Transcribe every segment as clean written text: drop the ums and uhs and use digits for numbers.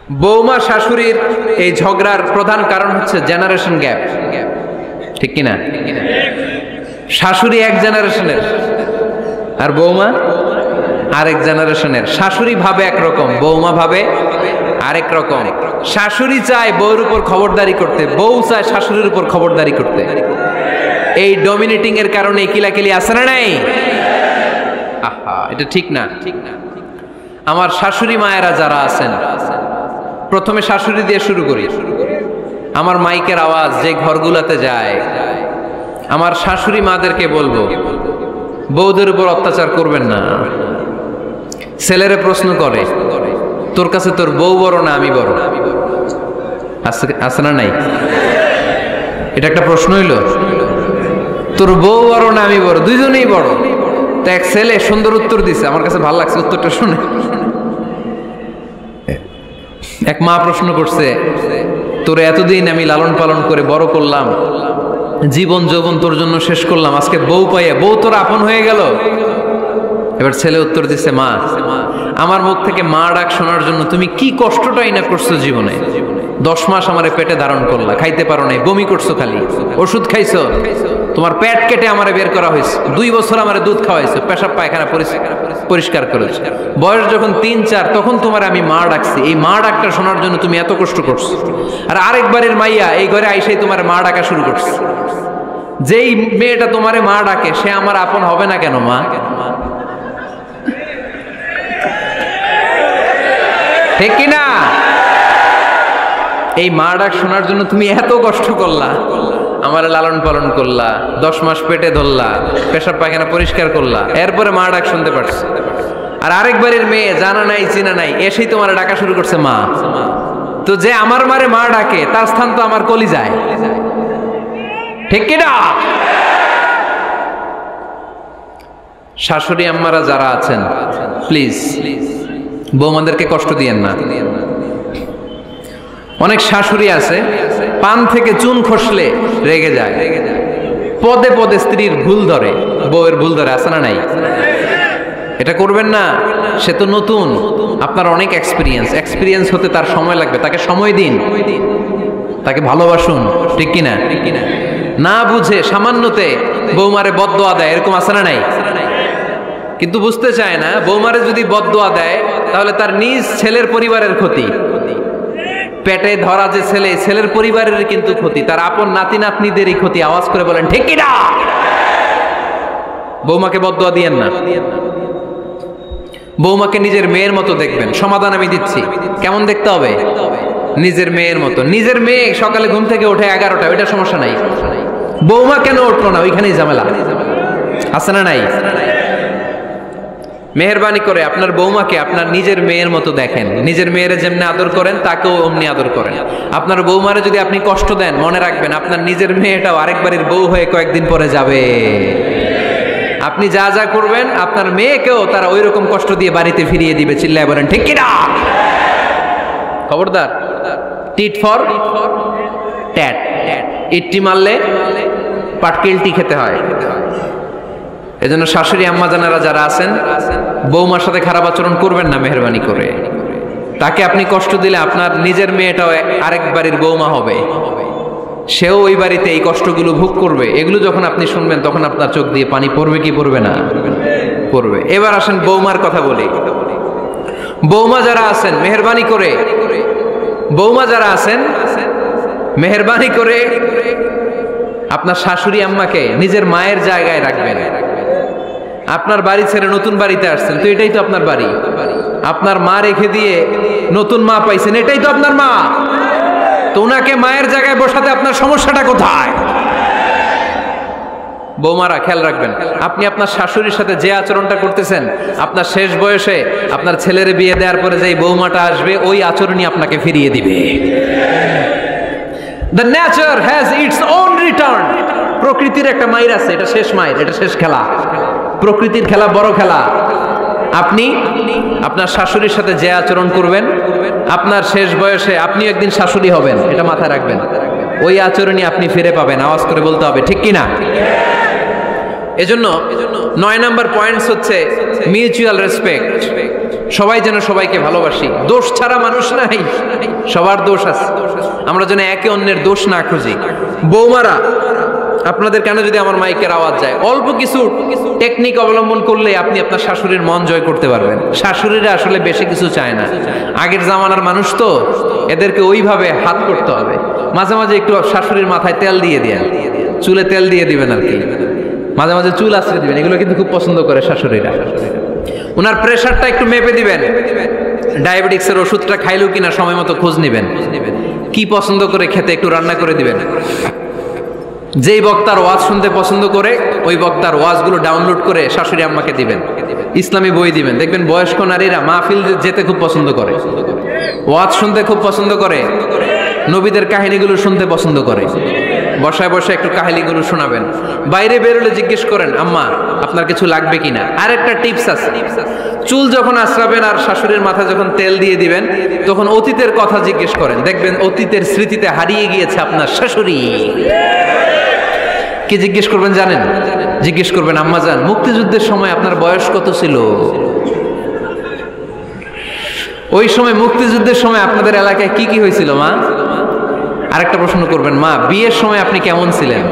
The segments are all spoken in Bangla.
বৌমা শাশুড়ির এই ঝগড়ার প্রধান কারণ হচ্ছে জেনারেশন গ্যাপ, ঠিক কিনা? শাশুড়ি এক জেনারেশনের আর বৌমা আরেক জেনারেশনের। শাশুড়ি ভাবে একরকম, বৌমা ভাবে আরেক রকম। শাশুড়ি চায় বউর উপর খবরদারি করতে, বউ চায় শাশুড়ির উপর খবরদারি করতে। এই ডমিনেটিং এর কারণে কিলাকিলি আছে না নাই? আহা, এটা ঠিক না। আমার শাশুড়ি মায়েরা যারা আছেন, প্রথমে শাশুড়ি দিয়ে শুরু করি। আমার মাইকের আওয়াজ যে ঘরগুলোতে যায়, আমার শাশুড়ি মাদেরকে বলবো, বউদের উপর অত্যাচার করবেন না। ছেলেরে প্রশ্ন করে, তোর কাছে তোর বউ বড় না আমি বড়? আছে না নাই? এটা একটা প্রশ্ন হইল। তোর বউ বড় না আমি বড়? দুইজনেই বড়। তো এক ছেলে সুন্দর উত্তর দিছে, আমার কাছে ভালো লাগছে উত্তরটা শুনে। এক মা প্রশ্ন করছে, তোরে এতদিন আমি লালন পালন করে বড় করলাম, জীবন যৌবন তোর জন্য শেষ করলাম, আজকে বউ পাইয়া বউ তোর আপন হয়ে গেল? এবার ছেলে উত্তর দিছে, মা, আমার মুখ থেকে মা ডাক শোনার জন্য তুমি কি কষ্টটাই না করছো জীবনে। 10 মাস আমারে পেটে ধারণ করলা, খাইতে পারো নাই, বমি করছো, খালি ওষুধ খাইছো, তোমার পেট কেটে আমারে বের করা হয়েছে, 2 বছর আমারে দুধ খাওয়াইছো, পেশাব পায়খানা পরিষ্কার করেছো, বয়স যখন 3-4 তখন তোমার আমি মা ডাকছি। এই মা ডাকটা শোনার জন্য তুমি এত কষ্ট করছো, আর আরেকবারের মাইয়া এই ঘরে আইসাই তোমার মা ডাকা শুরু করছে। যেই মেয়েটা তোমারে মা ডাকে সে আমার আপন হবে না কেন মা? ঠিক কিনা? এই মা ডাক শোনার জন্য তুমি এত কষ্ট করলা, আমার লালন পালন করলা, 10 মাস পেটে ধরলা, পেশাব পায়খানা পরিষ্কার করলা, এরপরে মা ডাক শুনতে পারছে। আর আরেকবারের মেয়ে জানা নাই চিনা নাই এসেই তোমার ডাকা শুরু করছে মা। তো যে আমার মারে মা ডাকে তার স্থান তো আমার কলিজায়, ঠিক কিনা? শাশুড়ি আম্মারা যারা আছেন, প্লিজ বৌমাদেরকে কষ্ট দিয়েন না। অনেক শাশুড়ি আছে পান থেকে চুন খসলে রেগে যায়, পদে পদে স্ত্রীর ভুল ধরে, বউয়ের ভুল ধরে, আছে না নাই? এটা করবেন না। সে তো নতুন, আপনার অনেক এক্সপিরিয়েন্স হতে তার সময় লাগবে। তাকে সময় দিন, তাকে ভালোবাসুন, ঠিক কিনা? না বুঝে সামান্যতে বৌমারে বদদোয়া দেয়, এরকম আছে না নাই? কিন্তু বুঝতে চায় না, বৌমারে যদি বদদোয়া দেয় তাহলে তার নিজ ছেলের পরিবারের ক্ষতি, পেটে ধরা যে ছেলে, ছেলের পরিবারের কিন্তু ক্ষতি, তার আপন নাতি নাতনিদেরই ক্ষতি। আওয়াজ করে বলেন ঠিক কিনা? বৌমাকে বদদোয়া দিয়েন না। বৌমাকে নিজের মেয়ের মতো দেখবেন। সমাধান আমি দিচ্ছি, কেমন দেখতে হবে? নিজের মেয়ের মতো। নিজের মেয়ে সকালে ঘুম থেকে ওঠে 11টা, ওইটা সমস্যা নাই। বৌমা কেন উঠলো না, ওইখানেই ঝামেলা, আছে না নাই? মেহেরবানি করে আপনার বৌমাকে আপনার নিজের মেয়ের মতো দেখেন। নিজের মেয়েরে যেমনি আদর করেন তাকেও অমনি আদর করেন। আপনার বৌমারে যদি আপনি কষ্ট দেন, মনে রাখবেন আপনার নিজের মেয়েটাও আরেকবারের বউ হয়ে কয়েকদিন পরে যাবে। আপনি যা যা করবেন আপনার মেয়েকেও তারা ওই রকম কষ্ট দিয়ে বাড়িতে ফিরিয়ে দিবে। চিল্লায় বলেন ঠিক কিনা? খবরদার, টিট ফর ট্যাট। ইটটি মারলে পাটকেলটি খেতে হয়। এজন্য শাশুড়ি আম্মা জানারা যারা আছেন, বৌমার সাথে খারাপ আচরণ করবেন না মেহেরবানি করে। তাকে আপনি কষ্ট দিলে আপনার নিজের মেয়েটাও আরেক বাড়ির বৌমা হবে, সেও ওই বাড়িতে এই কষ্টগুলো ভোগ করবে। এগুলো যখন আপনি শুনবেন তখন আপনার চোখ দিয়ে পানি পড়বে কি পড়বে না? পড়বে। এবার আসেন বৌমার কথা বলি। বৌমা যারা আছেন মেহেরবানি করে, বৌমা যারা আছেন মেহেরবানি করে আপনার শাশুড়ি আম্মাকে নিজের মায়ের জায়গায় রাখবেন। আপনার বাড়ি ছেড়ে নতুন বাড়িতে আসছেন, তো এটাই তো আপনার বাড়ি। আপনার মা রেখে দিয়ে নতুন মা পাইছেন, এটাই তো আপনার মা। তো ওনাকে মায়ের জায়গায় বসাতে আপনার সমস্যাটা কোথায়? বৌমারা খেয়াল রাখবেন, আপনি আপনার শাশুড়ির সাথে যে আচরণটা করতেছেন, আপনার শেষ বয়সে আপনার ছেলের বিয়ে দেওয়ার পরে যে বৌমাটা আসবে ওই আচরণই আপনাকে ফিরিয়ে দিবে। The nature has its own return. প্রকৃতির একটা মাইর আছে, এটা শেষ মাইর, এটা শেষ খেলা। প্রকৃতির খেলা বড় খেলা। আপনি আপনার শাশুড়ির সাথে যে আচরণ করবেন, আপনার শেষ বয়সে আপনি একদিন শাশুড়ি হবেন, এটা মাথায় রাখবেন। ওই আচরণই আপনি ফিরে পাবেন। আওয়াজ করে বলতে হবে ঠিক কিনা? এজন্য 9 নাম্বার পয়েন্টস হচ্ছে মিউচুয়াল রেসপেক্ট। সবাই যেন সবাইকে ভালোবাসি, দোষ ছাড়া মানুষ নাই, সবার দোষ আছে, আমরা যেন একে অন্যের দোষ না খুঁজি। বৌমারা, আপনাদের কেন যদি আমার মাইকের আওয়াজ যায়, অল্প কিছু টেকনিক অবলম্বন করলে আপনি আপনার শাশুড়ির মন জয় করতে পারবেন। শাশুড়িরা আসলে বেশি কিছু চায় না, আগের জামানার মানুষ তো, এদেরকে ওইভাবে হাত করতে হবে। মাঝে মাঝে একটু শাশুড়ির মাথায় তেল দিয়ে দেন, চুলে তেল দিয়ে দিবেন আর কি, মাঝে মাঝে চুল আশ্রয় দিবেন, এগুলো কিন্তু খুব পছন্দ করে শাশুড়িরা। ওনার প্রেশারটা একটু মেপে দিবেন, ডায়াবেটিক্সের ওষুধটা খাইলো কিনা সময় মতো খোঁজ নিবেন, কি পছন্দ করে খেতে একটু রান্না করে দিবেন। যেই বক্তার ওয়াজ শুনতে পছন্দ করে ওই বক্তার ওয়াজগুলো ডাউনলোড করে শাশুড়ি আম্মাকে দিবেন, ইসলামী বই দিবেন। দেখবেন বয়স্ক নারীরা মাহফিল যেতে খুব পছন্দ করে, ওয়াজ শুনতে খুব পছন্দ করে, নবীদের কাহিনীগুলো শুনতে পছন্দ করে। বসায় বসে একটু কাহিনীগুলো শোনাবেন। বাইরে বেরোলে জিজ্ঞেস করেন, আম্মা আপনার কিছু লাগবে কিনা। আর একটা টিপস আছে, চুল যখন আশ্রাবেন আর শাশুড়ির মাথায় যখন তেল দিয়ে দিবেন, তখন অতীতের কথা জিজ্ঞেস করেন, দেখবেন অতীতের স্মৃতিতে হারিয়ে গিয়েছে আপনার শাশুড়ি। কি জিজ্ঞেস করবেন জানেন? জিজ্ঞেস করবেন, আম্মা জান, মুক্তিযুদ্ধের সময় আপনার বয়স কত ছিল? ওই সময় মুক্তিযুদ্ধের সময় আপনাদের এলাকায় কি কি হয়েছিল মা? আরেকটা প্রশ্ন করবেন, মা বিয়ের সময় আপনি কেমন ছিলেন?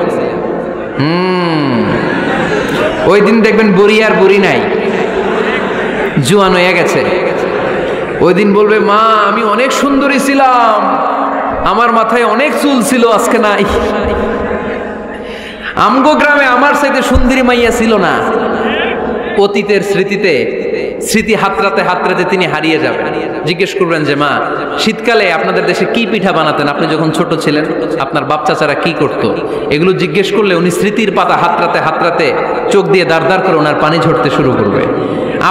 ওই দিন দেখবেন বুড়ি আর বুড়ি নাই, জুয়ান হয়ে গেছে। ওই দিন বলবে, মা আমি অনেক সুন্দরী ছিলাম, আমার মাথায় অনেক চুল ছিল, আজকে নাই। আমগো গ্রামে আমার চাইতে সুন্দরী মাইয়া ছিল না। অতীতের স্মৃতিতে, স্মৃতি হাতরাতে হাতরাতে তিনি হারিয়ে যাবেন। জিজ্ঞেস করবেন যে, মা শীতকালে আপনাদের দেশে কি পিঠা বানাতেন আপনি যখন ছোট ছিলেন, আপনার বাপ চাচারা কি করতো? এগুলো জিজ্ঞেস করলে উনি স্মৃতির পাতা হাতরাতে হাতরাতে চোখ দিয়ে দাঁড় দাঁড় করে ওনার পানি ঝরতে শুরু করবে।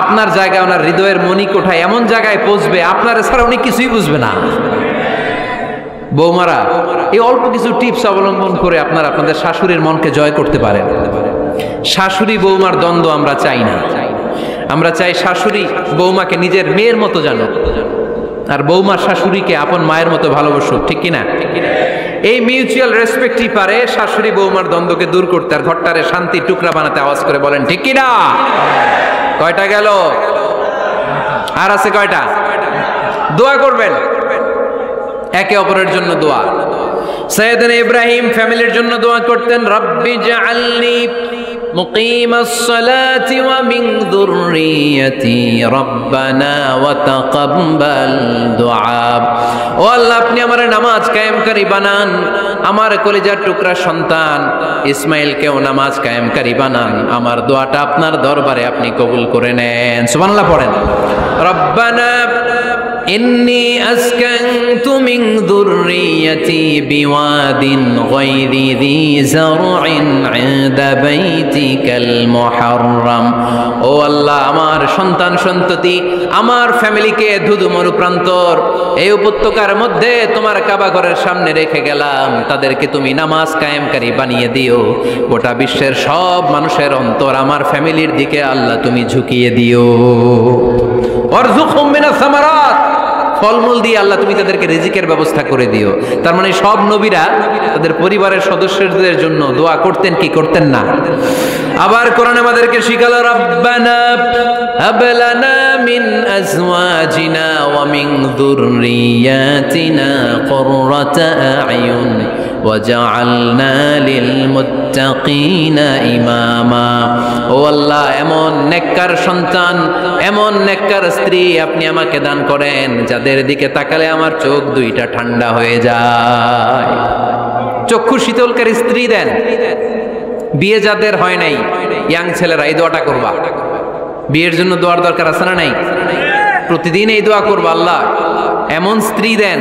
আপনার জায়গায়, ওনার হৃদয়ের মণিকোঠায় এমন জায়গায় পৌঁছবে, আপনার ছাড়া উনি কিছুই বুঝবে না। বৌমারা, এই অল্প কিছু টিপস অবলম্বন করে আপনারা আপনাদের শাশুড়ির মনকে জয় করতে পারেন। শাশুড়ি বৌমার দ্বন্দ্ব আমরা চাই না, আমরা চাই শাশুড়ি বৌমাকে নিজের মেয়ের মতো জানুক, আর বৌমা শাশুড়িকে আপন মায়ের মতো ভালোবাসুক, ঠিক কিনা? এই মিউচুয়াল রেসপেক্টই পারে শাশুড়ি বৌমার দ্বন্দ্বকে দূর করতে, আর ঘরটারে শান্তি টুকরা বানাতে। আওয়াজ করে বলেন ঠিক কিনা? কয়টা গেল? আর আছে কয়টা? দোয়া করবেন একে অপরের জন্য। দোয়া, সাইয়েদনা ইব্রাহিম ফ্যামিলির জন্য দোয়া করতেন, রব্বি জাআলনি মুকিমাস সালাতি ওয়া মিন যুররিয়াতি রব্বানা ওয়া তাকাব্বাল দুআ। ও আল্লাহ, আপনি আমার নামাজ কায়েমকারী বানান, আমার কলিজার টুকরা সন্তান ইসমাইলকেও নামাজ কায়েমকারী বানান, আমার দোয়াটা আপনার দরবারে আপনি কবুল করে নেন। সুবহানাল্লাহ পড়েন। রব্বানা ইন্নী আসকানতু মিন যুররিয়াতি বিওয়াদিন গায়রি যী যারইন ইনদা বাইতিকাল মুহাররাম। ও আল্লাহ, আমার সন্তান সন্ততি, আমার ফ্যামিলিকে ধুধু মরুপ্রান্তর এই উপত্যকার মধ্যে তোমার কাবা ঘরের সামনে রেখে গেলাম, তাদেরকে তুমি নামাজ কায়েমকারী বানিয়ে দিও। গোটা বিশ্বের সব মানুষের অন্তর আমার ফ্যামিলির দিকে আল্লাহ তুমি ঝুঁকিয়ে দিও। ওয়ারযুকহুম মিনাস সামারাত, ফলমূল দিয়ে আল্লাহ তুমি তাদেরকে রিজিকের ব্যবস্থা করে দিও। তার মানে সব নবীরা তাদের পরিবারের সদস্যদের জন্য দোয়া করতেন কি করতেন না? আবার কোরআন আমাদেরকে শিখালো, রব্বানা হাব লানা মিন আজওয়াজিনা ওয়া মিন যুররিয়াতিনা কুররাতা আ'য়ুন ওয়াজআলনা লিল মুত্তাকিনা ইমামা। ও আল্লাহ, এমন নেককার সন্তান, এমন নেককার স্ত্রী আপনি আমাকে দান করেন যাদের দিকে তাকালে আমার চোখ দুইটা ঠান্ডা হয়ে যায়। চক্ষু শীতলকারী স্ত্রী দেন। বিয়ে যাদের হয় নাই, ইয়াং ছেলেরা এই দোয়াটা করবা। বিয়ের জন্য দোয়ার দরকার আছে না নাই? প্রতিদিন এই দোয়া করবা, আল্লাহ এমন স্ত্রী দেন,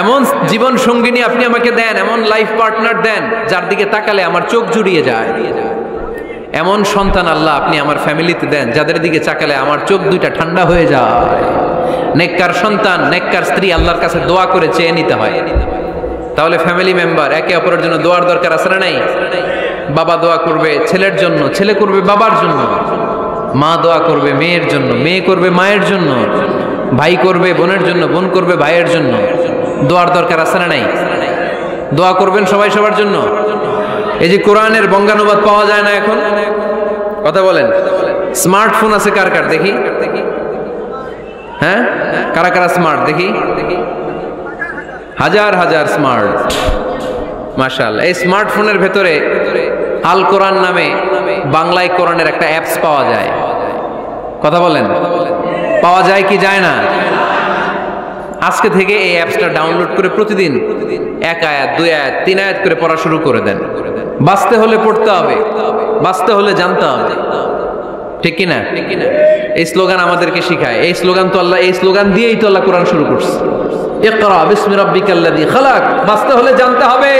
এমন জীবন সঙ্গিনী আপনি আমাকে দেন, এমন লাইফ পার্টনার দেন যার দিকে তাকালে আমার চোখ জুড়িয়ে যায়। এমন সন্তান আল্লাহ আপনি আমার ফ্যামিলিতে দেন যাদের দিকে তাকালে আমার চোখ দুইটা ঠান্ডা হয়ে যায়। নেককার সন্তান, নেককার স্ত্রী আল্লাহর কাছে দোয়া করে চেয়ে নিতে হয়। তাহলে ফ্যামিলি মেম্বার একে অপরের জন্য দোয়ার দরকার আছে না নাই? বাবা দোয়া করবে ছেলের জন্য, ছেলে করবে বাবার জন্য, মা দোয়া করবে মেয়ের জন্য, মেয়ে করবে মায়ের জন্য, ভাই করবে বোনের জন্য, বোন করবে ভাইয়ের জন্য। দোয়ার দরকার আছে না নাই? দোয়া করবেন সবাই সবার জন্য। এই যে কোরআনের বঙ্গানুবাদ পাওয়া যায় না এখন, কথা বলেন, স্মার্টফোন আছে কার কার দেখি? হ্যাঁ, কারা কারা স্মার্ট দেখি? হাজার হাজার স্মার্ট, মাশাআল্লাহ। এই স্মার্টফোনের ভেতরে আল কোরআন নামে বাংলায় কোরআনের একটা অ্যাপস পাওয়া যায়। কথা বলেন, পাওয়া যায় কি যায় না? আজকে থেকে এই অ্যাপসটা ডাউনলোড করে প্রতিদিন 1 আয়াত 2 আয়াত 3 আয়াত করে পড়া শুরু করে দেন। বাঁচতে হলে পড়তে হবে, বাঁচতে হলে জানতে হবে, ঠিক কিনা? এই স্লোগান আমাদেরকে শিখায়। এই স্লোগান তো আল্লাহ, এই স্লোগান দিয়েই তো আল্লাহ কোরআন শুরু করছে, ইকরা বিসমি রাব্বিকাল্লাযী খালাক। বাঁচতে হলে জানতে হবে,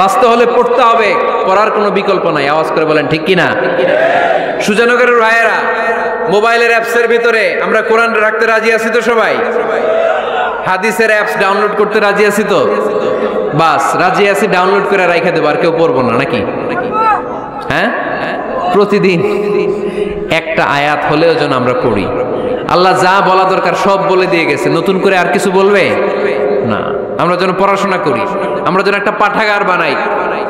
বাঁচতে হলে পড়তে হবে, পড়ার কোনো বিকল্প নাই। আওয়াজ করে বলেন ঠিক কিনা? সুজানগরের ভাইয়েরা, মোবাইলের অ্যাপসের ভিতরে আমরা কোরআন রাখতে রাজি আছি তো সবাই? হাদিসের অ্যাপস ডাউনলোড করতে রাজি আছি তো? বাস রাজি আছি, ডাউনলোড করে রাইখা দেবো, আর কেউ পড়বো না নাকি? হ্যাঁ, প্রতিদিন একটা আয়াত হলেও যেন আমরা পড়ি। আল্লাহ যা বলা দরকার সব বলে দিয়ে গেছে, নতুন করে আর কিছু বলবে না। আমরা যেন পড়াশোনা করি, আমরা যেন একটা পাঠাগার বানাই।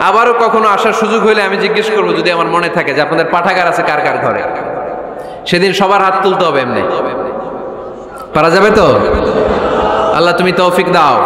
আবারও কখনো আসার সুযোগ হলে আমি জিজ্ঞেস করবো, যদি আমার মনে থাকে যে আপনাদের পাঠাগার আছে কার কার ঘরে, সেদিন সবার হাত তুলতে হবে। এমনি পারা যাবে তো? আল্লাহ তুমি তৌফিক দাও।